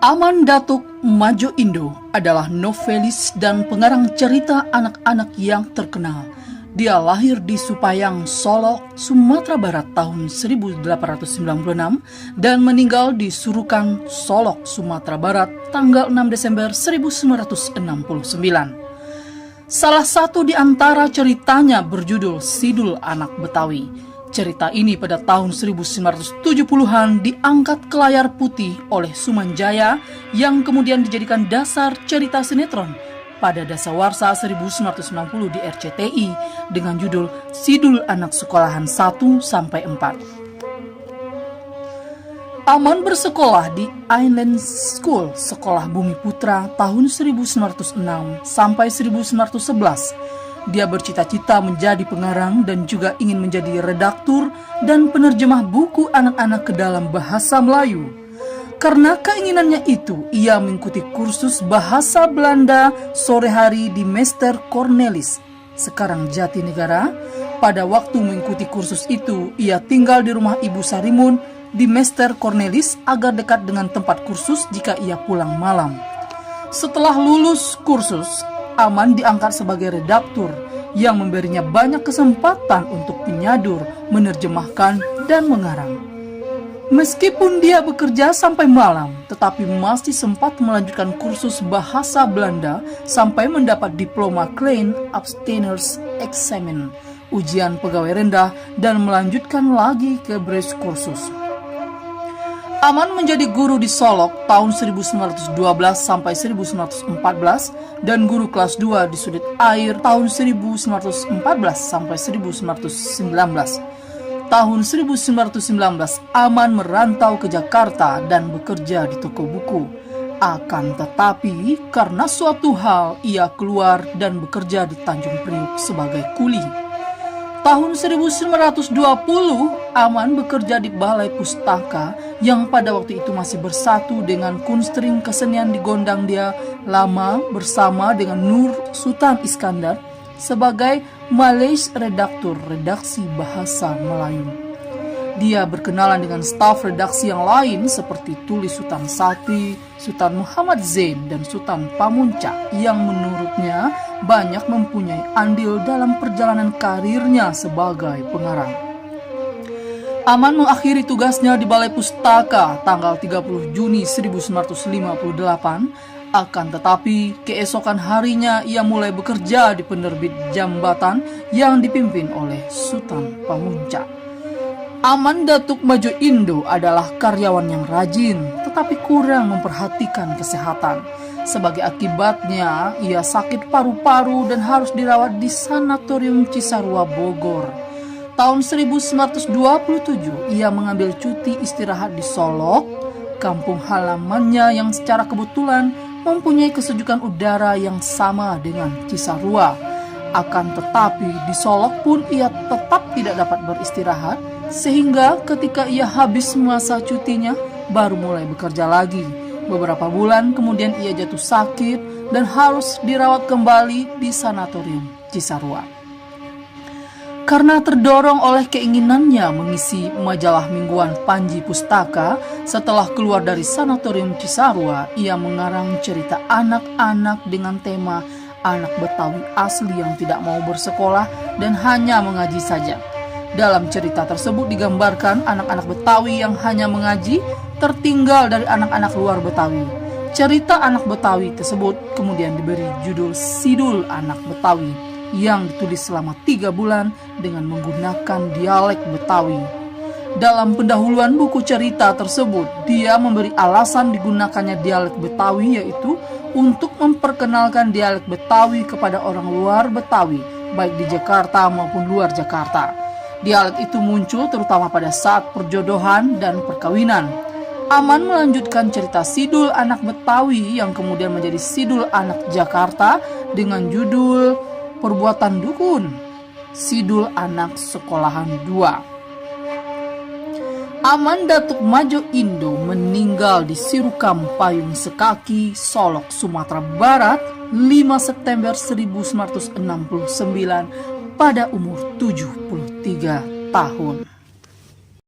Aman Datuk Madjo Indo adalah novelis dan pengarang cerita anak-anak yang terkenal. Dia lahir di Supayang, Solok, Sumatera Barat tahun 1896 dan meninggal di Surukan, Solok, Sumatera Barat tanggal 6 Desember 1969. Salah satu di antara ceritanya berjudul Sidul Anak Betawi. Cerita ini pada tahun 1970-an diangkat ke layar putih oleh Sumanjaya yang kemudian dijadikan dasar cerita sinetron pada Dasawarsa 1990 di RCTI dengan judul Sidul Anak Sekolahan 1-4. Aman bersekolah di Island School, Sekolah Bumi Putra tahun 1906 sampai 1911. Dia bercita-cita menjadi pengarang dan juga ingin menjadi redaktur dan penerjemah buku anak-anak ke dalam bahasa Melayu. Karena keinginannya itu, ia mengikuti kursus bahasa Belanda sore hari di Meester Cornelis, sekarang Jatinegara. Pada waktu mengikuti kursus itu, ia tinggal di rumah Ibu Sarimun di Meester Cornelis agar dekat dengan tempat kursus jika ia pulang malam. Setelah lulus kursus, Aman diangkat sebagai redaktur yang memberinya banyak kesempatan untuk menyadur, menerjemahkan, dan mengarang. Meskipun dia bekerja sampai malam, tetapi masih sempat melanjutkan kursus bahasa Belanda sampai mendapat diploma Klein Absteiners Examen, ujian pegawai rendah, dan melanjutkan lagi ke Brecht kursus. Aman menjadi guru di Solok tahun 1912 sampai 1914 dan guru kelas 2 di Sudut Air tahun 1914 sampai 1919. Tahun 1919 Aman merantau ke Jakarta dan bekerja di toko buku. Akan tetapi karena suatu hal ia keluar dan bekerja di Tanjung Priuk sebagai kuli. Tahun 1920, Aman bekerja di Balai Pustaka yang pada waktu itu masih bersatu dengan Kunstring Kesenian di Gondang Dia Lama bersama dengan Nur Sultan Iskandar sebagai Malaysia Redaktur Redaksi Bahasa Melayu. Dia berkenalan dengan staf redaksi yang lain seperti Tuli Sultan Sati, Sultan Muhammad Zain, dan Sultan Pamuncak yang menurutnya banyak mempunyai andil dalam perjalanan karirnya sebagai pengarang. Aman mengakhiri tugasnya di Balai Pustaka tanggal 30 Juni 1958, akan tetapi keesokan harinya ia mulai bekerja di penerbit Jambatan yang dipimpin oleh Sultan Pamuncak. Aman Datuk Madjo Indo adalah karyawan yang rajin tetapi kurang memperhatikan kesehatan. Sebagai akibatnya, ia sakit paru-paru dan harus dirawat di Sanatorium Cisarua Bogor. Tahun 1927, ia mengambil cuti istirahat di Solok, kampung halamannya yang secara kebetulan mempunyai kesejukan udara yang sama dengan Cisarua. Akan tetapi di Solok pun ia tetap tidak dapat beristirahat, sehingga ketika ia habis masa cutinya, baru mulai bekerja lagi. Beberapa bulan kemudian ia jatuh sakit dan harus dirawat kembali di Sanatorium Cisarua. Karena terdorong oleh keinginannya mengisi majalah mingguan Panji Pustaka, setelah keluar dari Sanatorium Cisarua, ia mengarang cerita anak-anak dengan tema anak Betawi asli yang tidak mau bersekolah dan hanya mengaji saja. Dalam cerita tersebut digambarkan anak-anak Betawi yang hanya mengaji tertinggal dari anak-anak luar Betawi. Cerita anak Betawi tersebut kemudian diberi judul Sidul Anak Betawi yang ditulis selama 3 bulan dengan menggunakan dialek Betawi. Dalam pendahuluan buku cerita tersebut, dia memberi alasan digunakannya dialek Betawi yaitu untuk memperkenalkan dialek Betawi kepada orang luar Betawi, baik di Jakarta maupun luar Jakarta. Dialek itu muncul terutama pada saat perjodohan dan perkawinan. Aman melanjutkan cerita Sidul Anak Betawi yang kemudian menjadi Sidul Anak Jakarta dengan judul Perbuatan Dukun, Sidul Anak Sekolahan 2. Aman Datuk Madjo Indo meninggal di Sirukam Payung Sekaki, Solok, Sumatera Barat 5 September 1969 pada umur 73 tahun.